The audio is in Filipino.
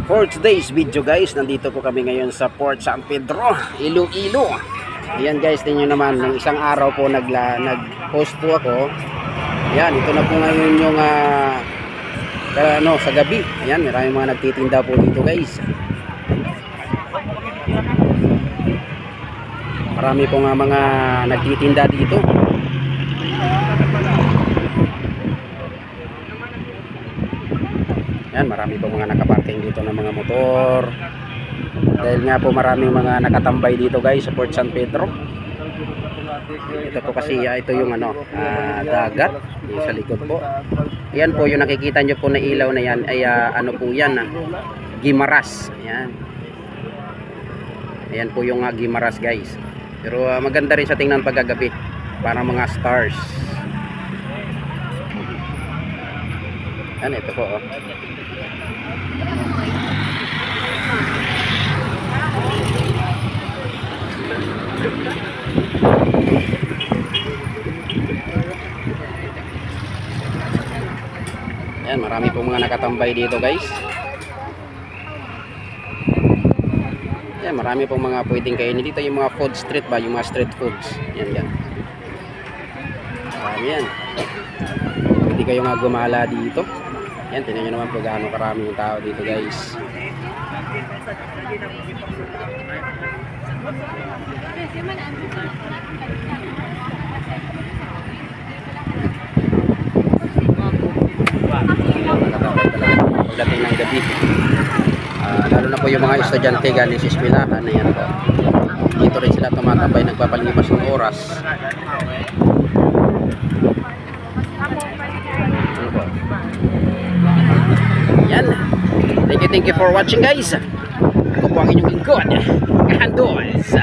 For today's video guys, nandito po kami ngayon sa Port San Pedro, Iloilo. Ayan guys, tingnan naman, ng isang araw po nag-post po ako. Ayan, ito na po ngayon yung sa gabi. Ayan, maraming mga nagtitinda po dito guys. Marami po nga mga nagtitinda dito. Yan, marami po mga nakaparking dito ng mga motor. Dahil nga po maraming mga nakatambay dito guys sa Port San Pedro. Ito po kasi ito yung dagat sa likod po. Yan po yung nakikita nyo po na ilaw na yan ay po yan, Guimaras. Ayan. Ayan po yung Guimaras guys. Pero maganda rin sa tingnan pagkagabi. Parang mga stars. Yan, ito po Yan, marami pong mga nakatambay dito guys. Yan, marami pong mga pwedeng kainin dito, yung mga food street ba, yung mga street foods. Yan. Marami yan. Pwede kayo nga gumala dito. Yan, tingnan nyo naman po gaano karami yung tao dito guys. Pagdating ng gabi, lalo na po yung mga estudyante galing sa eskwelahan, ayan po, dito rin sila tumatambay, nagpapalimas ng oras. Ano po? Yan, thank you for watching guys. Ako po ang inyong lingkod, Kahandos.